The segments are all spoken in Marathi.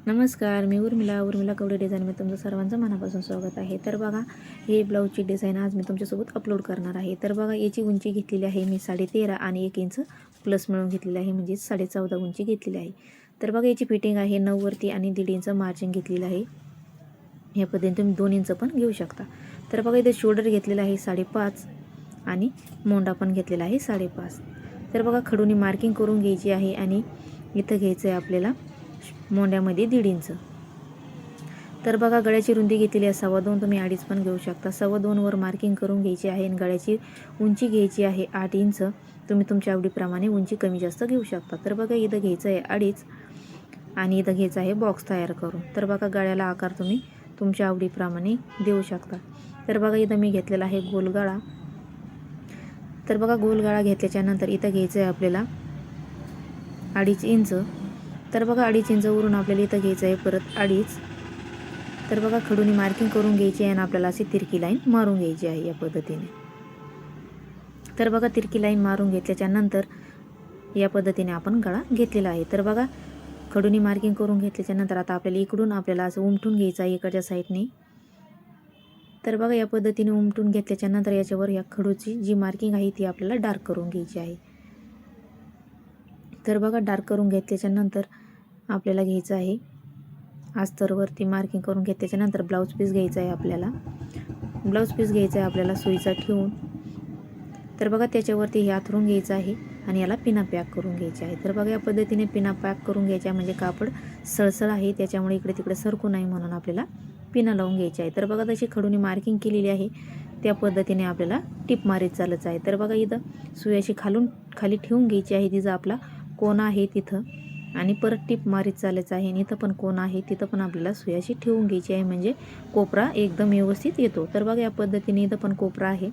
नमस्कार, मी उर्मिला कवडे डिझाईनमध्ये तुमचं सर्वांचं मनापासून स्वागत आहे. तर बघा, हे ब्लाऊजची डिझाईन आज मी तुमच्यासोबत अपलोड करणार आहे. तर बघा, याची उंची घेतलेली आहे मी 13.5 आणि 1 इंच प्लस मिळून घेतलेली आहे, म्हणजे 14.5 उंची घेतलेली आहे. तर बघा, याची फिटिंग आहे 9 वरती आणि 1.5 इंच मार्जिन घेतलेलं आहे. या पद्धतीने तुम्ही 2 इंच पण घेऊ शकता. तर बघा, इथे शोल्डर घेतलेला आहे 5.5 आणि मोंडा पण घेतलेला आहे 5.5. तर बघा, खडूनी मार्किंग करून घ्यायची आहे आणि इथं घ्यायचं आहे आपल्याला मोंड्यामध्ये 1.5 इंच. तर बघा, गळ्याची रुंदी घेतलेली आहे 2.25, तुम्ही 2.5 पण घेऊ शकता. 2.25 वर मार्किंग करून घ्यायची आहे आणि गळ्याची उंची घ्यायची आहे 8 इंच. तुम्ही तुमच्या आवडीप्रमाणे उंची कमी जास्त घेऊ शकता. तर बघा, इथं घ्यायचं आहे 2.5 आणि इथं घ्यायचं आहे बॉक्स तयार करून. तर बघा, गळ्याला आकार तुम्ही तुमच्या आवडीप्रमाणे देऊ शकता. तर बघा, इथं मी घेतलेला आहे गोलगळा. तर बघा, गोलगळा घेतल्याच्यानंतर इथं घ्यायचं आहे आपल्याला 2.5 इंच. तर बघा, 2.5 इंचवरून आपल्याला इथं घ्यायचं आहे परत 2.5. तर बघा, खडूनी मार्किंग करून घ्यायची आहे आणि आपल्याला अशी तिरकी लाईन मारून घ्यायची आहे या पद्धतीने. तर बघा, तिरकी लाईन मारून घेतल्याच्यानंतर या पद्धतीने आपण गळा घेतलेला आहे. तर बघा, खडूनी मार्किंग करून घेतल्याच्यानंतर आता आपल्याला असं उमटून घ्यायचं आहे इकडच्या साईडने. तर बघा, या पद्धतीने उमटून घेतल्याच्यानंतर याच्यावर या खडूची जी मार्किंग आहे ती आपल्याला डार्क करून घ्यायची आहे. तर बघा, डार्क करून घेतल्याच्यानंतर आपल्याला घ्यायचं आहे अस्तरवरती मार्किंग करून घेतल्याच्यानंतर ब्लाऊज पीस घ्यायचा आहे आपल्याला सुईचा ठेवून. तर बघा, त्याच्यावरती हे आथरून घ्यायचं आहे आणि याला पिना पॅक करून घ्यायचे आहे. तर बघा, या पद्धतीने पिना पॅक करून घ्यायच्या, म्हणजे कापड सळसळ आहे त्याच्यामुळे इकडे तिकडे सरकू नाही म्हणून आपल्याला पिना लावून घ्यायची आहे. तर बघा, तशी खडूनी मार्किंग केलेली आहे त्या पद्धतीने आपल्याला टिप मारीत चालच आहे. तर बघा, इथं सुई खाली ठेवून घ्यायची आहे, तिचं आपला कोना आहे तिथं, आणि परत टिप मारीत चालायचं आहे. आणि इथं पण कोना आहे तिथं पण आपल्याला सुई अशी ठेवून घ्यायची आहे, म्हणजे कोपरा एकदम व्यवस्थित येतो. तर बघा, या पद्धतीने इथं पण कोपरा आहे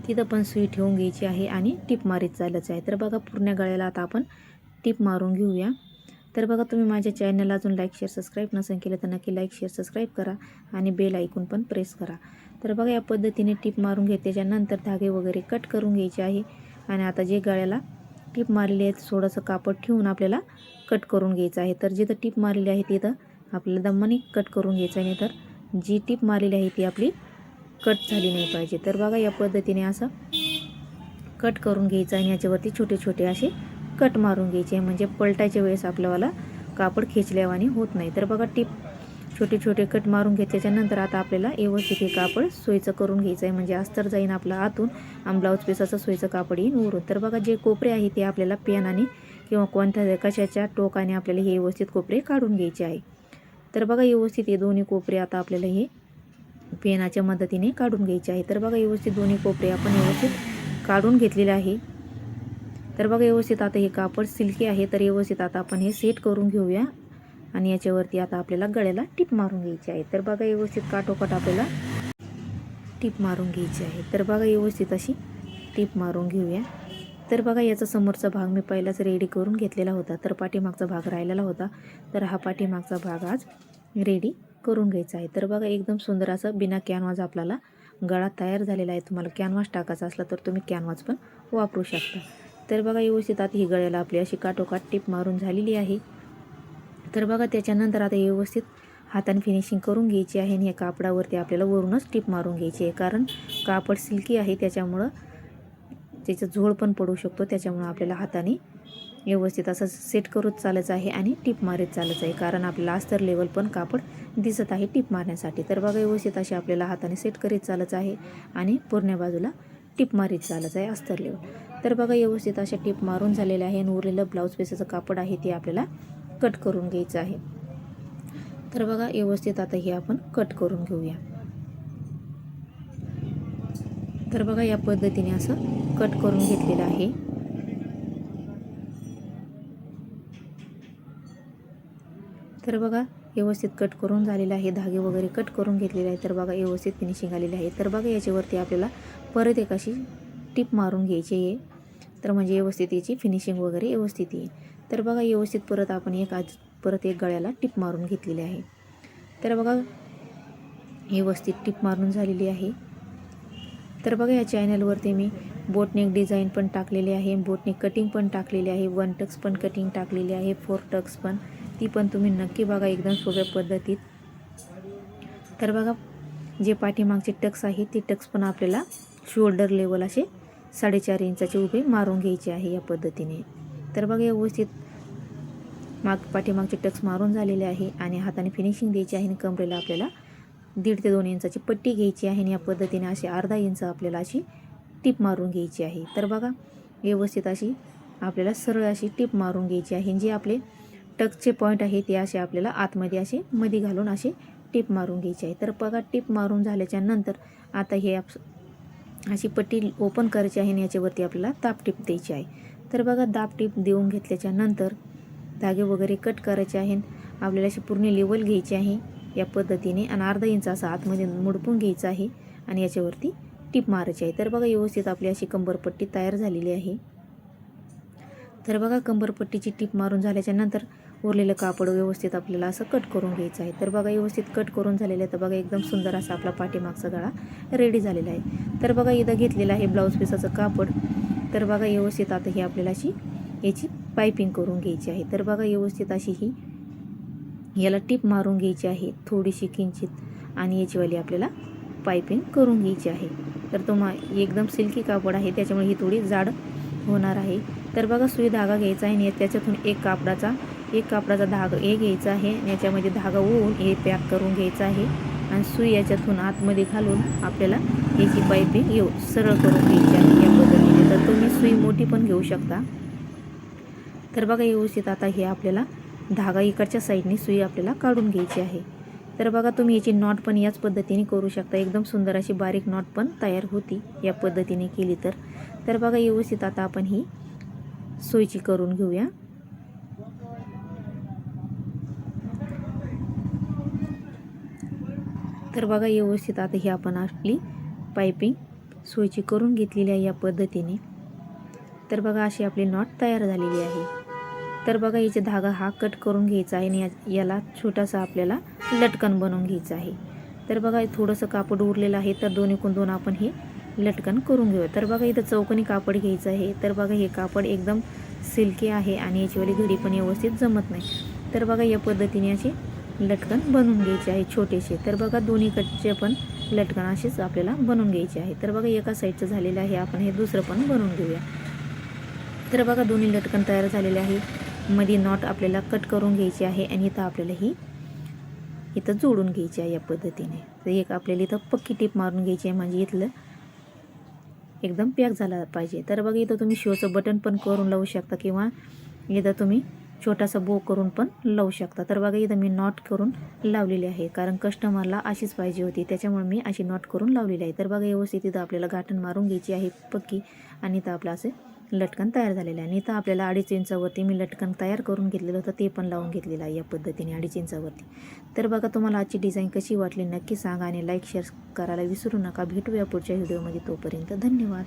तिथं पण सुई ठेवून घ्यायची आहे आणि टिप मारीत चालायचं आहे. तर बघा, पूर्ण गळ्याला आता आपण टिप मारून घेऊया. तर बघा, तुम्ही माझ्या चॅनलला अजून लाईक शेअर सबस्क्राईब नसेल केलं तर नक्की लाईक शेअर सबस्क्राईब करा आणि बेल आयकॉन पण प्रेस करा. तर बघा, या पद्धतीने टिप मारून घेतल्याच्यानंतर धागे वगैरे कट करून घ्यायचे आहे. आणि आता जे गळ्याला टिप मारलेली आहे थोडंसं कापड ठेवून आपल्याला कट करून घ्यायचं आहे. तर जिथं टिप मारलेली आहे तिथं आपल्याला दमाने कट करून घ्यायचं आहे, नाही तर जी टिप मारलेली आहे ती आपली कट झाली नाही पाहिजे. तर बघा, या पद्धतीने असं कट करून घ्यायचं आणि याच्यावरती छोटे छोटे असे कट मारून घ्यायचे, म्हणजे पलटायच्या वेळेस आपल्याला कापड खेचल्यावानी होत नाही. तर बघा, छोटे छोटे कट मारून घेतल्याच्यानंतर आता आपल्याला व्यवस्थित हे कापड सोयीचं करून घ्यायचं आहे, म्हणजे अस्तर जाईन आपला आतून आणि ब्लाऊज पीसाचं सोयीचं कापड येईन वरून. तर बघा, जे कोपरे आहे ते आपल्याला पेनाने किंवा कोणत्या कशाच्या टोकाने आपल्याला हे व्यवस्थित कोपरे काढून घ्यायचे आहे. तर बघा, व्यवस्थित हे दोन्ही कोपरे आता आपल्याला हे पेनाच्या मदतीने काढून घ्यायचे आहे. तर बघा, व्यवस्थित दोन्ही कोपरे आपण व्यवस्थित काढून घेतलेले आहे. तर बघा, व्यवस्थित आता हे कापड सिल्की आहे, तर व्यवस्थित आता आपण हे सेट करून घेऊया आणि याच्यावरती आता आपल्याला गळ्याला टिप मारून घ्यायची आहे. तर बघा, व्यवस्थित काठोकाठ आपल्याला टिप मारून घ्यायची आहे. तर बघा, व्यवस्थित अशी टिप मारून घेऊया. तर बघा, याचा समोरचा भाग मी पहिलाच रेडी करून घेतलेला होता, तर पाठीमागचा भाग राहिलेला होता. तर हा पाठीमागचा भाग आज रेडी करून घ्यायचा आहे. तर बघा, एकदम सुंदर असं बिना कॅनव्हास आपल्याला गळा तयार झालेला आहे. तुम्हाला कॅनव्हास टाकायचा असला तर तुम्ही कॅनव्हास पण वापरू शकता. तर बघा, व्यवस्थित आता ही गळ्याला आपली अशी काठोकाठ टिप मारून झालेली आहे. तर बघा, त्याच्यानंतर आता व्यवस्थित हाताने फिनिशिंग करून घ्यायची आहे आणि या कापडावरती आपल्याला वरूनच टिप मारून घ्यायची आहे, कारण कापड सिल्की आहे त्याच्यामुळं त्याचं झोळ पण पडू शकतो. त्याच्यामुळं आपल्याला हाताने व्यवस्थित असं सेट करत चालायचं आहे आणि टिप मारत चालायचं आहे, कारण आपल्याला अस्तर लेवल पण कापड दिसत आहे टिप मारण्यासाठी. तर बघा, व्यवस्थित अशी आपल्याला हाताने सेट करीत चालायचं आहे आणि पूर्ण बाजूला टिप मारीत चालायचं आहे अस्तर लेवल. तर बघा, व्यवस्थित अशा टिप मारून झालेल्या आहे आणि उरलेलं ब्लाऊज पीसाचं कापड आहे ते आपल्याला कट करून घ्यायचं आहे. तर बघा, व्यवस्थित आता हे आपण कट करून घेऊया. तर बघा, या पद्धतीने असं कट करून घेतलेलं आहे. तर बघा, व्यवस्थित कट करून झालेलं आहे, धागे वगैरे कट करून घेतलेले आहे. तर बघा, व्यवस्थित फिनिशिंग आलेली आहे. तर बघा, याच्यावरती आपल्याला परत एक अशी टिप मारून घ्यायची आहे, तर म्हणजे व्यवस्थित याची फिनिशिंग वगैरे व्यवस्थित येईल. तर बघा, व्यवस्थित परत आपण परत एक गळ्याला टिप मारून घेतलेली आहे. तर बघा, व्यवस्थित टिप मारून झालेली आहे. तर बघा, या चॅनलवरती मी बोटनेक डिझाईन पण टाकलेली आहे, बोटनेक कटिंग पण टाकलेली आहे, 1 टक्स पण कटिंग टाकलेली आहे, 4 टक्स पण ती पण तुम्ही नक्की बघा एकदम सोप्या पद्धतीत. तर बघा जे पाठीमागचे टक्स आहे ते टक्स पण आपल्याला शोल्डर लेवल असे 4.5 इंचाचे उभे मारून घ्यायचे आहे या पद्धतीने. तर बघा व्यवस्थित पाठीमागचे टक्स मारून झालेले आहे आणि हाताने फिनिशिंग द्यायची आहे आणि कमरेला आपल्याला 1.5 ते 2 इंचाची पट्टी घ्यायची आहे आणि या पद्धतीने अशी अर्धा इंच आपल्याला अशी टीप मारून घ्यायची आहे. तर बघा व्यवस्थित अशी आपल्याला सरळ अशी टीप मारून घ्यायची आहे. जे आपले टक्सचे पॉईंट आहे ते असे आपल्याला आतमध्ये असे मध्ये घालून असे टीप मारून घ्यायची आहे. तर बघा टीप मारून झाल्याच्या नंतर आता हे अशी पट्टी ओपन करायची आहे आणि याच्यावरती आपल्याला दाब टीप द्यायची आहे. तर बघा दाब टीप देऊन घेतल्याच्या नंतर धागे वगैरे कट करायचे आहेत. आपल्याला अशी पूर्ण लेवल घ्यायची आहे या पद्धतीने आणि अर्धा इंच असा आतमध्ये मुडपून घ्यायचा आहे आणि याच्यावरती टीप मारायची आहे. तर बघा व्यवस्थित आपली अशी कंबरपट्टी तयार झालेली आहे. तर बघा कंबरपट्टीची टीप मारून झाल्याच्या नंतर उरलेलं कापड व्यवस्थित आपल्याला असं कट करून घ्यायचं आहे. तर बघा व्यवस्थित कट करून झालेलं आहे. तर बघा एकदम सुंदर असा आपला पाठीमागचा गळा रेडी झालेला आहे. तर बघा इथं घेतलेलं आहे ब्लाऊज पीसाचं कापड. तर बघा व्यवस्थित आता ही आपल्याला अशी याची पायपिंग करून घ्यायची आहे. तर बघा व्यवस्थित अशी ही याला टीप मारून घ्यायची आहे थोडीशी किंचित आणि याचीवाली आपल्याला पायपिंग करून घ्यायची आहे. तर तो एकदम सिल्की कापड आहे त्याच्यामुळे ही थोडी जाड होणार आहे. तर बघा सुई धागा घ्यायचा आहे आणि त्याच्यातून एक कापडाचा धागा घ्यायचा आहे आणि याच्यामध्ये धागा ओवून हे पॅक करून घ्यायचा आहे आणि सुई याच्यातून आतमध्ये घालून आपल्याला याची पायपिंग सरळ करून घ्यायची आहे या पद्धतीने. तर तुम्ही सुई मोठी पण घेऊ शकता. तर बघा व्यवस्थित आता हे आपल्याला धागा इकडच्या साईडने सुई आपल्याला काढून घ्यायची आहे. तर बघा तुम्ही याची नॉट पण याच पद्धतीने करू शकता. एकदम सुंदर अशी बारीक नॉट पण तयार होती या पद्धतीने केली तर. तर बघा व्यवस्थित आता आपण ही सुईची करून घेऊया. तर बघा व्यवस्थित आता ही आपण आपली पायपिंग सुईची करून घेतलेली आहे या पद्धतीने. तर बघा अशी आपली नॉट तयार झालेली आहे. तर बघा याचे धागा हा कट करून घ्यायचा आहे आणि याला छोटासा आपल्याला लटकन बनवून घ्यायचं आहे. तर बघा थोडंसं कापड उरलेलं आहे तर दोन्हीकडून दोन आपण हे लटकन करून घेऊया. तर बघा इथं चौकोनी कापड घ्यायचं आहे. तर बघा हे कापड एकदम सिल्की आहे आणि याचीवाली घडी पण व्यवस्थित जमत नाही. तर बघा या पद्धतीने असे लटकन बनवून घ्यायचे आहे छोटेसे. तर बघा दोन्हीकडचे पण लटकन असेच आपल्याला बनवून घ्यायचे आहे. तर बघा एका साईडचं झालेलं आहे, आपण हे दुसरं पण बनवून घेऊया. तर बघा दोन्ही लटकन तयार झालेले आहे. मध्ये नॉट आपल्याला कट करून घ्यायची आहे आणि इथं आपल्याला ही इथं जोडून घ्यायची आहे या पद्धतीने. तर एक आपल्याला इथं पक्की टीप मारून घ्यायची आहे म्हणजे इथलं एकदम पॅक झाला पाहिजे. तर बघा इथं तुम्ही शोचं बटन पण करून लावू शकता किंवा इथं तुम्ही छोटासा बो करून पण लावू शकता. तर बघा इथं मी नॉट करून लावलेली आहे कारण कस्टमरला अशीच पाहिजे होती त्याच्यामुळे मी अशी नॉट करून लावलेली आहे. तर बघा व्यवस्थित इथं आपल्याला गाठण मारून घ्यायची आहे पक्की आणि इथं आपलं असे लटकन तयार झालेलं आहे. आणि इथं आपल्याला 2.5 इंचावरती मी लटकन तयार करून घेतलेलं होतं ते पण लावून घेतलेलं आहे या पद्धतीने 2.5 इंचावरती. तर बघा तुम्हाला आजची डिझाईन कशी वाटली नक्की सांगा आणि लाईक शेअर करायला विसरू नका. भेटूया पुढच्या व्हिडिओमध्ये. तोपर्यंत धन्यवाद.